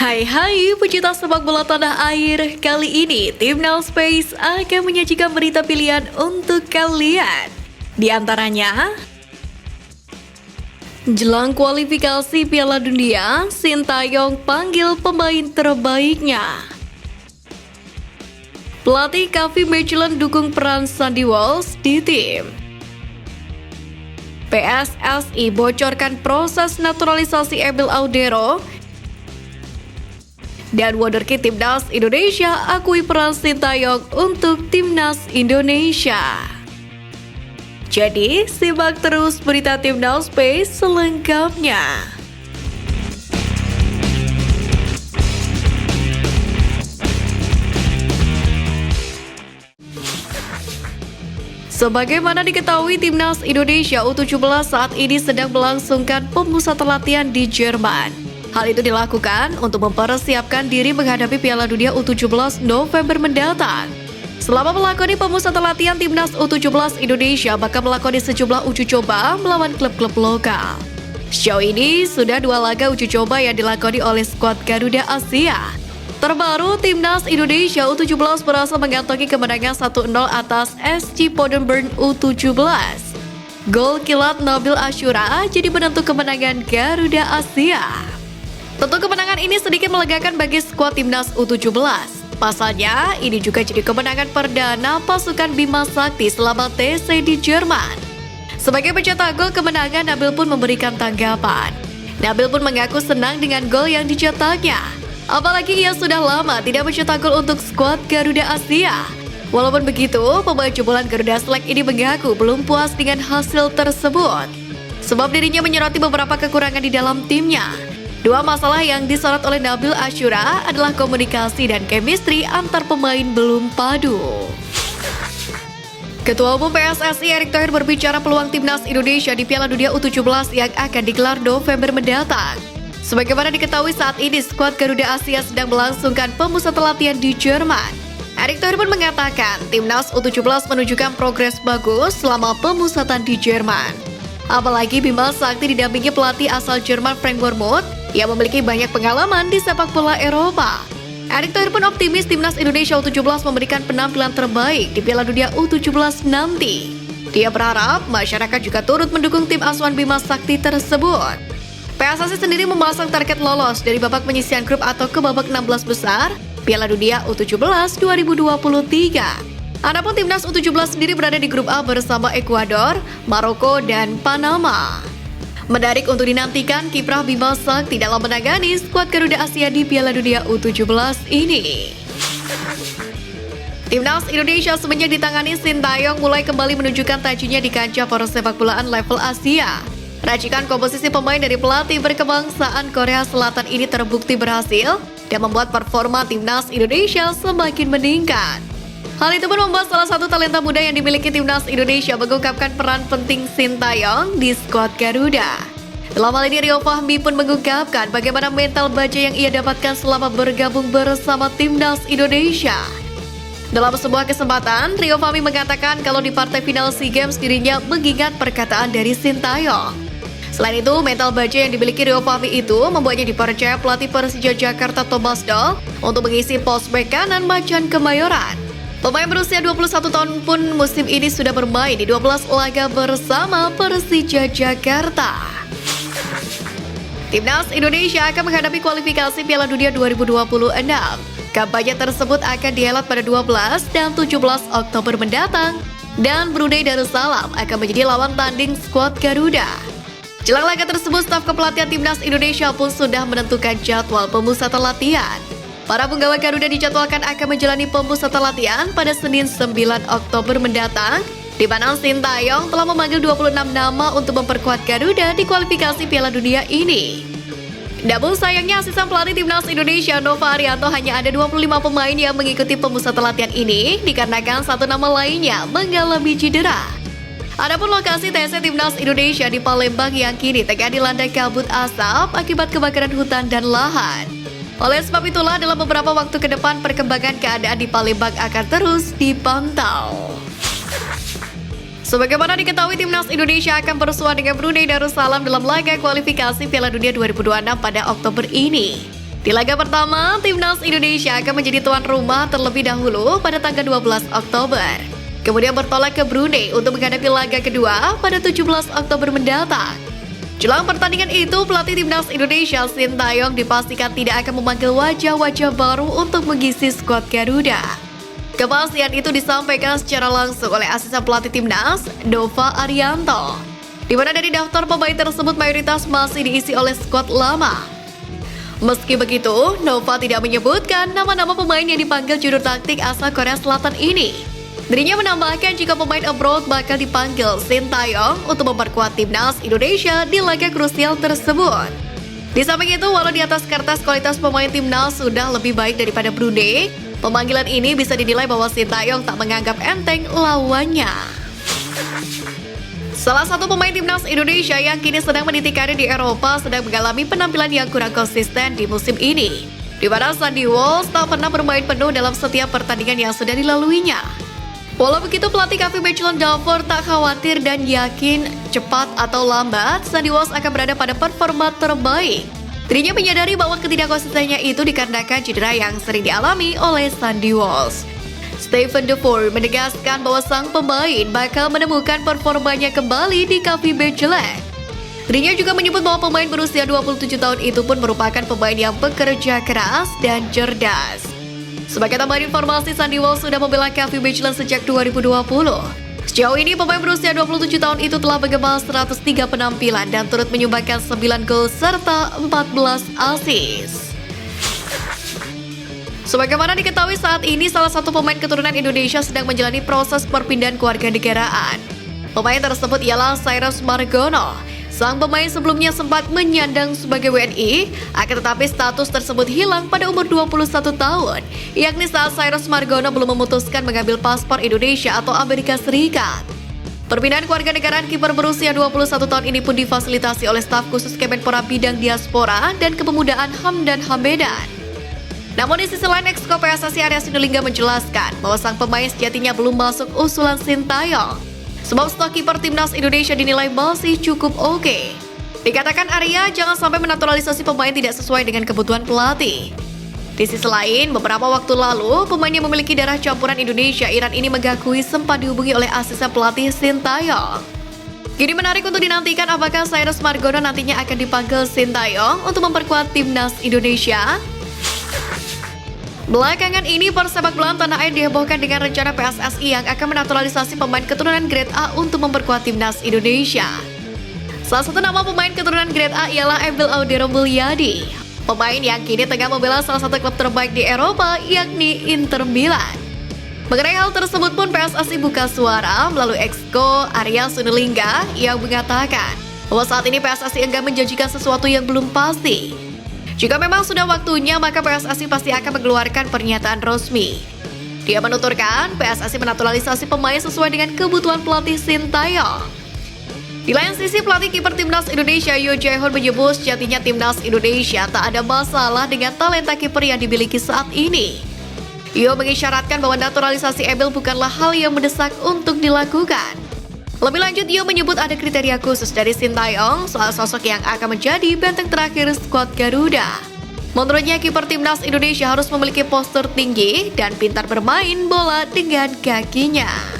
Hai pecinta sepak bola tanah air. Kali ini Timnas Space akan menyajikan berita pilihan untuk kalian. Di antaranya, jelang kualifikasi Piala Dunia, Sintayong panggil pemain terbaiknya. Pelatih Kevin Michelin dukung peran Sandy Walsh di tim. PSSI bocorkan proses naturalisasi Emil Audero. Dan wonderkid Timnas Indonesia akui peran Sintayong untuk Timnas Indonesia. Jadi, simak terus berita Timnas Space selengkapnya. Sebagaimana diketahui, Timnas Indonesia U17 saat ini sedang melangsungkan pemusatan latihan di Jerman. Hal itu dilakukan untuk mempersiapkan diri menghadapi Piala Dunia U17 November mendatang. Selama melakoni pemusatan latihan, Timnas U17 Indonesia bakal melakoni sejumlah uji coba melawan klub-klub lokal. Sejauh ini sudah 2 laga uji coba yang dilakoni oleh skuad Garuda Asia. Terbaru, Timnas Indonesia U17 berhasil mengantongi kemenangan 1-0 atas SC Paderborn U17. Gol kilat Nabil Ashura jadi penentu kemenangan Garuda Asia. Tentu kemenangan ini sedikit melegakan bagi skuad Timnas U17. Pasalnya, ini juga jadi kemenangan perdana pasukan Bima Sakti selama TC di Jerman. Sebagai pencetak gol kemenangan, Nabil pun memberikan tanggapan. Nabil pun mengaku senang dengan gol yang dicetaknya. Apalagi ia sudah lama tidak mencetak gol untuk skuad Garuda Asia. Walaupun begitu, pemain jebolan Garuda Select ini mengaku belum puas dengan hasil tersebut. Sebab dirinya menyoroti beberapa kekurangan di dalam timnya. 2 masalah yang disorot oleh Nabil Ashura adalah komunikasi dan chemistry antar pemain belum padu. Ketua Umum PSSI Erick Thohir berbicara peluang Timnas Indonesia di Piala Dunia U17 yang akan digelar November mendatang. Sebagaimana diketahui saat ini skuad Garuda Asia sedang melangsungkan pemusatan latihan di Jerman. Erick Thohir pun mengatakan Timnas U17 menunjukkan progres bagus selama pemusatan di Jerman. Apalagi Bima Sakti didampingi pelatih asal Jerman Frank Bournemouth yang memiliki banyak pengalaman di sepak bola Eropa. Erick Thohir pun optimis Timnas Indonesia U17 memberikan penampilan terbaik di Piala Dunia U17 nanti. Dia berharap masyarakat juga turut mendukung tim asuhan Bima Sakti tersebut. PSSI sendiri memasang target lolos dari babak penyisihan grup atau ke babak 16 besar Piala Dunia U17 2023. Adapun Timnas U17 sendiri berada di grup A bersama Ekuador, Maroko, dan Panama. Menarik untuk dinantikan kiprah Bima Sakti dalam menangani skuad Garuda Asia di Piala Dunia U17 ini. Timnas Indonesia semenjak ditangani Sintayong mulai kembali menunjukkan tajinya di kancah persepak bolaan level Asia. Racikan komposisi pemain dari pelatih berkebangsaan Korea Selatan ini terbukti berhasil dan membuat performa Timnas Indonesia semakin meningkat. Hal itu pun membuat salah satu talenta muda yang dimiliki Timnas Indonesia mengungkapkan peran penting Sintayong di skuad Garuda. Dalam hal ini, Rio Fahmi pun mengungkapkan bagaimana mental baja yang ia dapatkan selama bergabung bersama Timnas Indonesia. Dalam sebuah kesempatan, Rio Fahmi mengatakan kalau di partai final SEA Games dirinya mengingat perkataan dari Sintayong. Selain itu, mental baja yang dimiliki Rio Fahmi itu membuatnya dipercaya pelatih Persija Jakarta Thomas Doll untuk mengisi pos bek kanan Macan Kemayoran. Pemain berusia 21 tahun pun musim ini sudah bermain di 12 laga bersama Persija Jakarta. Timnas Indonesia akan menghadapi kualifikasi Piala Dunia 2026. Kampanye tersebut akan dihelat pada 12 dan 17 Oktober mendatang. Dan Brunei Darussalam akan menjadi lawan tanding skuad Garuda. Jelang laga tersebut, staf kepelatihan Timnas Indonesia pun sudah menentukan jadwal pemusatan latihan. Para penggawa Garuda dijadwalkan akan menjalani pemusatan latihan pada Senin 9 Oktober mendatang, di mana Sintayong telah memanggil 26 nama untuk memperkuat Garuda di kualifikasi Piala Dunia ini. Namun sayangnya asisten pelatih Timnas Indonesia Nova Arianto hanya ada 25 pemain yang mengikuti pemusatan latihan ini dikarenakan satu nama lainnya mengalami cedera. Adapun lokasi TC Timnas Indonesia di Palembang yang kini tengah dilanda kabut asap akibat kebakaran hutan dan lahan. Oleh sebab itulah dalam beberapa waktu ke depan perkembangan keadaan di Palembang akan terus dipantau. Sebagaimana diketahui, Timnas Indonesia akan bersuara dengan Brunei Darussalam dalam laga kualifikasi Piala Dunia 2026 pada Oktober ini. Di laga pertama, Timnas Indonesia akan menjadi tuan rumah terlebih dahulu pada tanggal 12 Oktober. Kemudian bertolak ke Brunei untuk menghadapi laga kedua pada 17 Oktober mendatang. Jelang pertandingan itu, pelatih Timnas Indonesia Sintayong dipastikan tidak akan memanggil wajah-wajah baru untuk mengisi skuad Garuda. Kepastian itu disampaikan secara langsung oleh asisten pelatih Timnas, Nova Arianto, di mana dari daftar pemain tersebut mayoritas masih diisi oleh skuad lama. Meski begitu, Nova tidak menyebutkan nama-nama pemain yang dipanggil juru taktik asal Korea Selatan ini. Dirinya menambahkan jika pemain abroad bakal dipanggil Sintayong untuk memperkuat Timnas Indonesia di laga krusial tersebut. Di samping itu, walau di atas kertas kualitas pemain Timnas sudah lebih baik daripada Brunei, pemanggilan ini bisa dinilai bahwa Sintayong tak menganggap enteng lawannya. Salah satu pemain Timnas Indonesia yang kini sedang meniti karir di Eropa sedang mengalami penampilan yang kurang konsisten di musim ini, di mana Sandy Walsh tak pernah bermain penuh dalam setiap pertandingan yang sudah dilaluinya. Walau begitu, pelatih KV Mechelen Davour tak khawatir dan yakin cepat atau lambat Sandy Walsh akan berada pada performa terbaik. Dirinya menyadari bahwa ketidakkonsistennya itu dikarenakan cedera yang sering dialami oleh Sandy Walsh. Stephen Davour menegaskan bahwa sang pemain bakal menemukan performanya kembali di KV Mechelen. Dirinya juga menyebut bahwa pemain berusia 27 tahun itu pun merupakan pemain yang bekerja keras dan cerdas. Sebagai tambahan informasi, Sandy Walsh sudah membela KV Mechelen sejak 2020. Sejauh ini, pemain berusia 27 tahun itu telah menggembal 103 penampilan dan turut menyumbangkan 9 gol serta 14 assist. Sebagaimana diketahui saat ini, salah satu pemain keturunan Indonesia sedang menjalani proses perpindahan kewarganegaraan. Pemain tersebut ialah Cyrus Margono. Sang pemain sebelumnya sempat menyandang sebagai WNI, akan tetapi status tersebut hilang pada umur 21 tahun, yakni saat Cyrus Margono belum memutuskan mengambil paspor Indonesia atau Amerika Serikat. Perpindahan kewarganegaraan kiper berusia 21 tahun ini pun difasilitasi oleh staf khusus Kemenpora Bidang Diaspora dan Kepemudaan Hamdan Hamedan. Namun di sisi lain, Exco PSSI Arya Sinulinga menjelaskan bahwa sang pemain sejatinya belum masuk usulan Sintayong, sebab stok kiper Timnas Indonesia dinilai masih cukup oke. Dikatakan Arya jangan sampai menaturalisasi pemain tidak sesuai dengan kebutuhan pelatih. Di sisi lain, beberapa waktu lalu, pemain yang memiliki darah campuran Indonesia, Iran ini mengakui sempat dihubungi oleh asisten pelatih Sintayong. Kini menarik untuk dinantikan apakah Cyrus Margono nantinya akan dipanggil Sintayong untuk memperkuat Timnas Indonesia. Belakangan ini, persepak bolaan tanah air dihebohkan dengan rencana PSSI yang akan menaturalisasi pemain keturunan Grade A untuk memperkuat Timnas Indonesia. Salah satu nama pemain keturunan Grade A ialah Emil Audero Mulyadi, pemain yang kini tengah membela salah satu klub terbaik di Eropa, yakni Inter Milan. Mengenai hal tersebut pun PSSI buka suara melalui Exco Arya Sinulinga yang mengatakan bahwa saat ini PSSI enggan menjanjikan sesuatu yang belum pasti. Jika memang sudah waktunya, maka PSSI pasti akan mengeluarkan pernyataan resmi. Dia menuturkan, PSSI menaturalisasi pemain sesuai dengan kebutuhan pelatih Sintayong. Di lain sisi, pelatih kiper Timnas Indonesia Yo Jae-hoon menyebut sejatinya Timnas Indonesia tak ada masalah dengan talenta kiper yang dimiliki saat ini. Yo mengisyaratkan bahwa naturalisasi Emil bukanlah hal yang mendesak untuk dilakukan. Lebih lanjut, Yo menyebut ada kriteria khusus dari Sintayong soal sosok yang akan menjadi benteng terakhir skuad Garuda. Menurutnya, kiper Timnas Indonesia harus memiliki postur tinggi dan pintar bermain bola dengan kakinya.